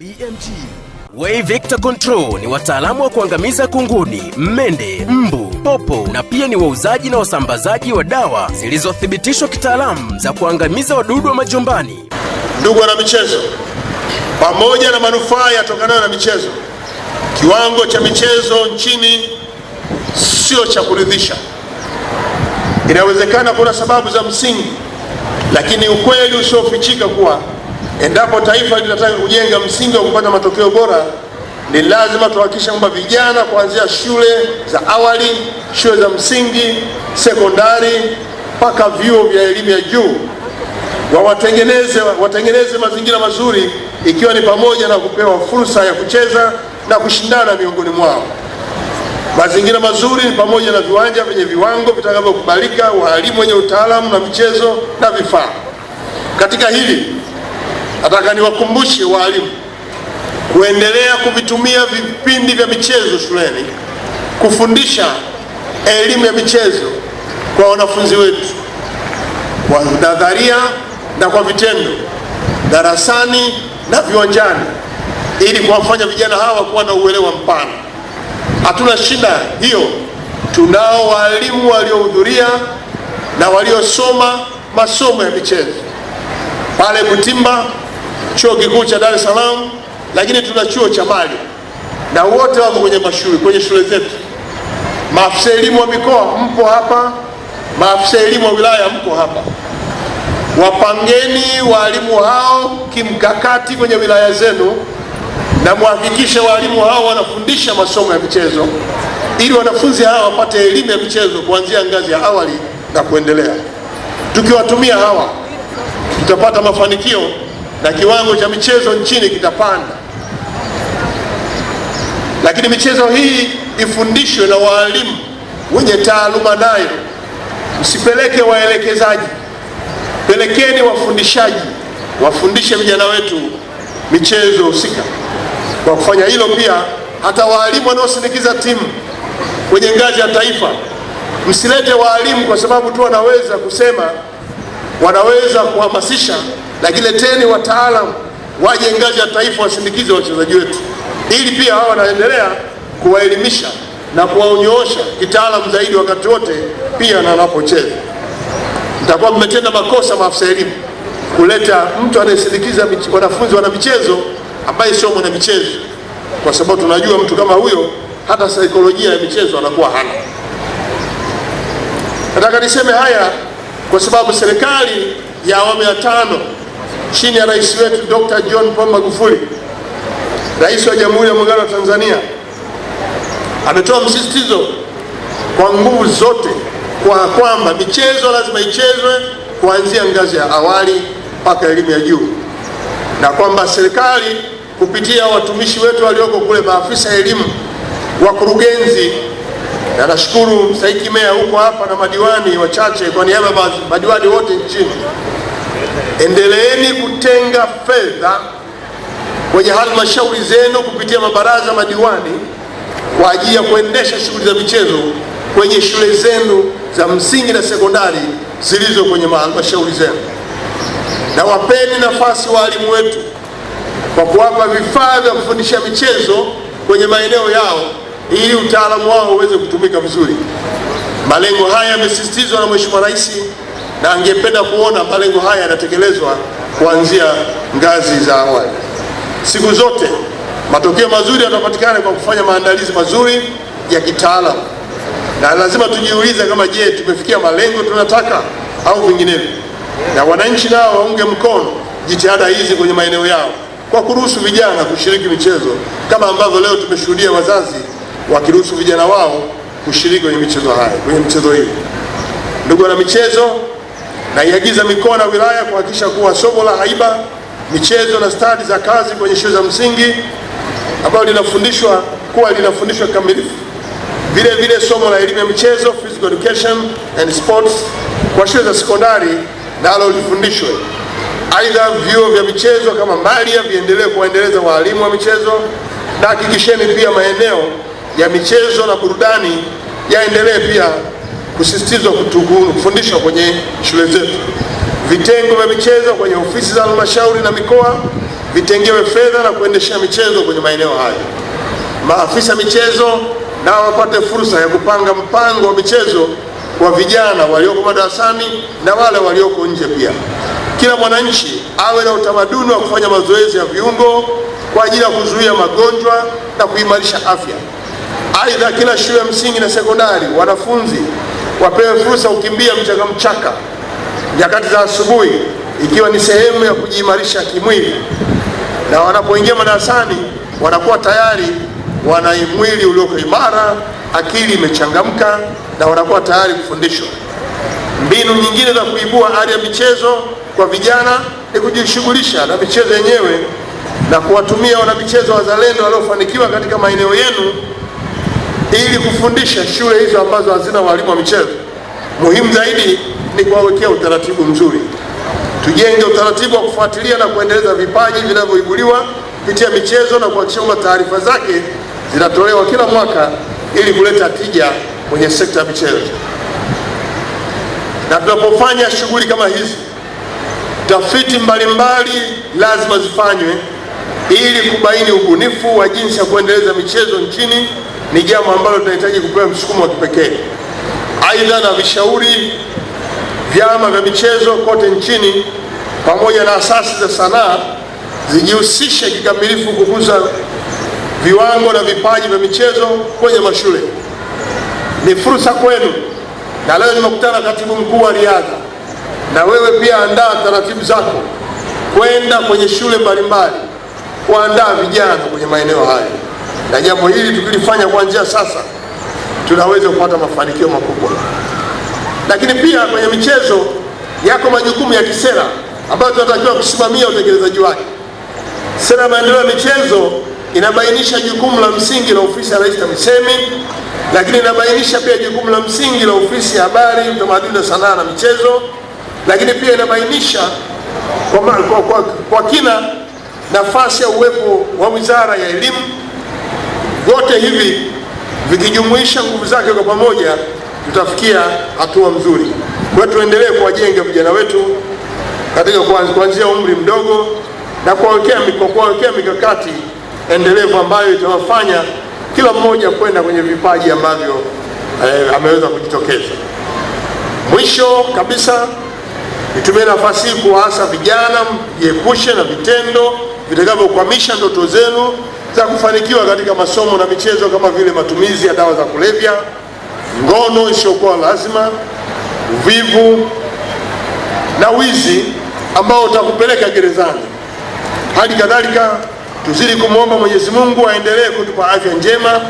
BMG Way Vector Control ni wataalamu wa kuangamiza kunguni, mmende, mbu, popo na pia ni wauzaji na wasambazaji wa dawa zilizothibitishwa kitaalamu za kuangamiza wadudu wa majumbani. Ndugu wana michezo, pamoja na manufaa yatokanayo na michezo, kiwango cha michezo nchini sio cha kuridhisha. Inawezekana kuna sababu za msingi, lakini ukweli usiofichika kuwa endapo taifa linataka kujenga msingi wa kupata matokeo bora, ni lazima tuhakikishe kwamba vijana kuanzia shule za awali, shule za msingi, sekondari mpaka vyuo vya elimu ya juu watengeneze mazingira mazuri, ikiwa ni pamoja na kupewa fursa ya kucheza na kushindana miongoni mwao. Mazingira mazuri ni pamoja na viwanja vyenye viwango vitakavyokubalika, walimu wenye utaalamu na michezo na vifaa. Katika hili nataka niwakumbushe walimu kuendelea kuvitumia vipindi vya michezo shuleni kufundisha elimu ya michezo kwa wanafunzi wetu kwa nadharia na kwa vitendo, darasani na viwanjani, ili kuwafanya vijana hawa kuwa na uelewa mpana. Hatuna shida hiyo, tunao walimu waliohudhuria na waliosoma masomo ya michezo pale Butimba, chuo kikuu cha Dar es Salaam, lakini tuna chuo cha Mali, na wote wako kwenye shule zetu. Maafisa elimu wa mikoa mpo hapa, maafisa elimu wa wilaya mpo hapa. Wapangeni walimu hao kimkakati kwenye wilaya zenu, na muhakikishe walimu hao wanafundisha masomo ya michezo ili wanafunzi hawa wapate elimu ya michezo kuanzia ngazi ya awali na kuendelea. Tukiwatumia hawa tutapata mafanikio na kiwango cha michezo nchini kitapanda. Lakini michezo hii ifundishwe na walimu wenye taaluma nayo. Msipeleke waelekezaji, pelekeni wafundishaji, wafundishe vijana wetu michezo husika. Kwa kufanya hilo pia, hata walimu wanaosindikiza timu kwenye ngazi ya taifa, msilete walimu kwa sababu tu wanaweza kusema, wanaweza kuhamasisha, lakini leteni wataalamu waje ngazi ya taifa wasindikize wachezaji wetu, ili pia hao wanaendelea kuwaelimisha na kuwaonyoosha kitaalamu zaidi wakati wote pia na wanapocheza. Mtakuwa mmetenda makosa maafisa elimu kuleta mtu anayesindikiza wanafunzi wana michezo ambaye sio mwana michezo, kwa sababu tunajua mtu kama huyo hata saikolojia ya michezo anakuwa hana. Nataka niseme haya kwa sababu serikali ya awamu ya 5 chini ya rais wetu Dr. John Pombe Magufuli, rais wa Jamhuri ya Muungano wa Tanzania, ametoa msisitizo kwa nguvu zote kwamba michezo lazima ichezwe kuanzia ngazi ya awali mpaka elimu ya juu, na kwamba serikali kupitia watumishi wetu walioko kule, maafisa elimu, wakurugenzi, na nashukuru mstahiki meya huko hapa na madiwani wachache kwa niaba ya madiwani wote nchini, endeleeni kutenga fedha kwenye halmashauri zenu kupitia mabaraza madiwani kwa ajili ya kuendesha shughuli za michezo kwenye shule zenu za msingi na sekondari zilizo kwenye halmashauri zenu, na wapeni nafasi walimu wetu kwa kuwapa vifaa vya kufundisha michezo kwenye maeneo yao ili utaalamu wao uweze kutumika vizuri. Malengo haya yamesisitizwa na Mheshimiwa Rais, na angependa kuona malengo haya yanatekelezwa kuanzia ngazi za awali. Siku zote matokeo mazuri yanapatikana kwa kufanya maandalizi mazuri ya kitaalamu, na lazima tujiulize kama je, tumefikia malengo tunataka au vinginevyo, na wananchi nao waunge mkono jitihada hizi kwenye maeneo yao kwa kuruhusu vijana kushiriki michezo, kama ambavyo leo tumeshuhudia wazazi wakiruhusu vijana wao kushiriki kwenye michezo hii. Ndugu wana michezo, naiagiza mikoa na wilaya kuhakikisha kuwa somo la haiba, michezo na stadi za kazi kwenye shule za msingi ambalo linafundishwa kamilifu. Vile vile somo la elimu ya michezo, physical education and sports, kwa shule za sekondari nalo lifundishwe. Aidha, vyuo vya michezo kama Malia viendelee kuwaendeleza walimu wa michezo, na hakikisheni pia maeneo ya michezo na burudani yaendelee pia kusisitizwa kufundishwa kwenye shule zetu. Vitengo vya michezo kwenye ofisi za halmashauri na mikoa vitengewe fedha na kuendeshea michezo kwenye maeneo hayo. Maafisa michezo nao wapate fursa ya kupanga mpango wa michezo kwa vijana walioko madarasani na wale walioko nje pia. Kila mwananchi awe na utamaduni wa kufanya mazoezi ya viungo kwa ajili ya kuzuia magonjwa na kuimarisha afya. Aidha, kila shule ya msingi na sekondari wanafunzi wapewe fursa kukimbia mchaka nyakati za asubuhi, ikiwa ni sehemu ya kujiimarisha kimwili, na wanapoingia madarasani wanakuwa tayari wana mwili ulioko imara, akili imechangamka na wanakuwa tayari kufundishwa. Mbinu nyingine za kuibua ari ya michezo kwa vijana ni kujishughulisha na michezo yenyewe na kuwatumia wanamichezo wazalendo waliofanikiwa katika maeneo yenu ili kufundisha shule hizo ambazo hazina walimu wa michezo. Muhimu zaidi ni kuwawekea utaratibu mzuri. Tujenge utaratibu wa kufuatilia na kuendeleza vipaji vinavyoibuliwa kupitia michezo na kuhakikisha kwamba taarifa zake zinatolewa kila mwaka ili kuleta tija kwenye sekta ya michezo. Na tunapofanya shughuli kama hizi, tafiti mbalimbali lazima zifanywe ili kubaini ubunifu wa jinsi ya kuendeleza michezo nchini. Ni jambo ambalo tunahitaji kupewa msukumo wa kipekee. Aidha, na vishauri vyama vya michezo kote nchini pamoja na asasi za sanaa zijihusishe kikamilifu kukuza viwango na vipaji vya michezo kwenye mashule. Ni fursa kwenu, na leo nimekutana na katibu mkuu wa riadha, na wewe pia andaa taratibu zako kwenda kwenye shule mbalimbali kuandaa vijana kwenye maeneo haya, na jambo hili tukilifanya kuanzia sasa tunaweza kupata mafanikio makubwa. Lakini pia kwenye michezo yako majukumu ya kisera ambayo tunatakiwa kusimamia utekelezaji wake. Sera ya maendeleo ya michezo inabainisha jukumu la msingi la ofisi ya Rais TAMISEMI, lakini inabainisha pia jukumu la msingi la ofisi ya habari, utamaduni na sanaa na michezo, lakini pia inabainisha kwa kina nafasi ya uwepo wa Wizara ya Elimu. Vyote hivi vikijumuisha nguvu zake kwa pamoja, tutafikia hatua nzuri. Kwa hiyo tuendelee kuwajenga vijana wetu katika kuanzia umri mdogo na kuwawekea mikakati endelevu ambayo itawafanya kila mmoja kwenda kwenye vipaji ambavyo ameweza kujitokeza. Mwisho kabisa, nitumie nafasi hii kuwaasa vijana jiepushe na vitendo vitakavyokwamisha ndoto zenu za kufanikiwa katika masomo na michezo, kama vile matumizi ya dawa za kulevya, ngono isiyokuwa lazima, uvivu na wizi ambao utakupeleka gerezani. Hadi kadhalika, tuzidi kumwomba Mwenyezi Mungu aendelee kutupa afya njema,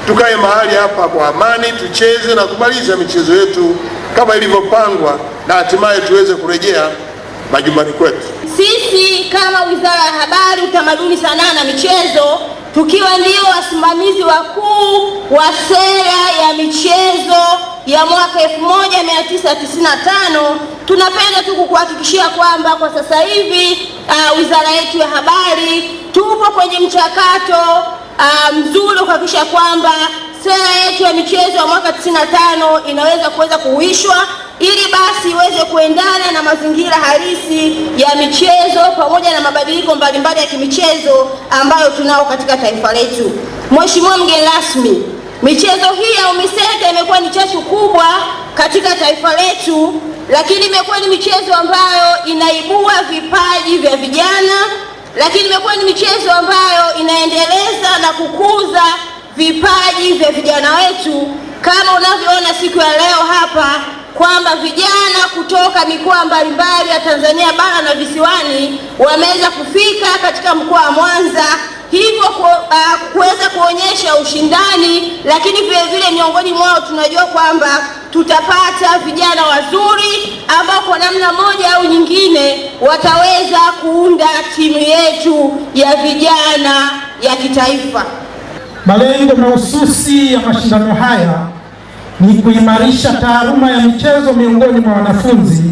tukae mahali hapa kwa amani, tucheze na kumaliza michezo yetu kama ilivyopangwa, na hatimaye tuweze kurejea majumbani kwetu. Sisi kama Wizara ya Habari, Utamaduni, Sanaa na Michezo, tukiwa ndio wasimamizi wakuu wa sera ya michezo ya mwaka 1995, tunapenda tu kukuhakikishia kwamba kwa sasa hivi wizara yetu ya habari tupo kwenye mchakato mzuri kuhakikisha kwamba sera yetu ya michezo ya mwaka 95 inaweza kuhuishwa ili basi iweze kuendana na mazingira halisi ya michezo pamoja na mabadiliko mbalimbali ya kimichezo ambayo tunao katika taifa letu. Mheshimiwa mgeni rasmi, michezo hii ya UMISETA imekuwa ni chachu kubwa katika taifa letu, lakini imekuwa ni michezo ambayo inaibua vipaji vya vijana, lakini imekuwa ni michezo ambayo inaendeleza na kukuza vipaji vya vijana wetu, kama unavyoona siku ya leo hapa kwamba vijana kutoka mikoa mbalimbali ya Tanzania bara na visiwani wameweza kufika katika mkoa wa Mwanza, hivyo kuweza kuonyesha ushindani, lakini vile vile miongoni mwao tunajua kwamba tutapata vijana wazuri ambao kwa namna moja au nyingine wataweza kuunda timu yetu ya vijana ya kitaifa. Malengo mahususi ya mashindano haya ni kuimarisha taaluma ya michezo miongoni mwa wanafunzi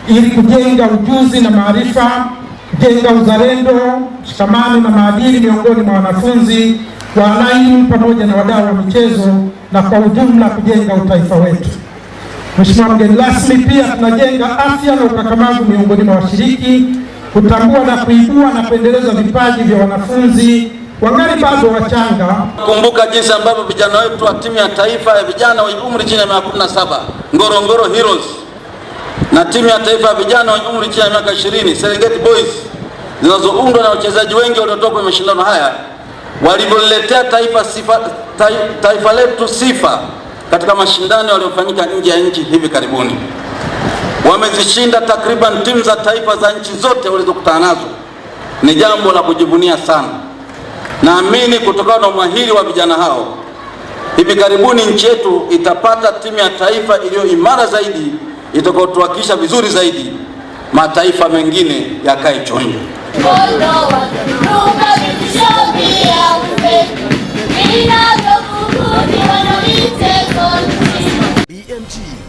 ili kujenga ujuzi na maarifa, kujenga uzalendo, mshikamano na maadili miongoni mwa wanafunzi, walimu pamoja na wadau wa michezo, na kwa ujumla kujenga utaifa wetu. Mheshimiwa mgeni rasmi, pia tunajenga afya na ukakamavu miongoni mwa washiriki kutambua na kuibua na kuendeleza vipaji vya wanafunzi wangali bado wachanga. Kumbuka jinsi ambavyo vijana wetu wa timu ya taifa ya vijana wenye umri chini ya miaka 17 Ngorongoro Heroes na timu ya taifa ya vijana wenye umri chini ya miaka 20 Serengeti Boys zinazoundwa na wachezaji wengi waliotoka kwenye mashindano haya walivyoletea taifa letu sifa katika mashindano yaliyofanyika nje ya nchi hivi karibuni. Wamezishinda takriban timu za taifa za nchi zote walizokutana nazo. Ni jambo la kujivunia sana. Naamini kutokana na umahiri wa vijana hao, hivi karibuni nchi yetu itapata timu ya taifa iliyo imara zaidi, itakayotuwakilisha vizuri zaidi, mataifa mengine yakae chonjo. BMG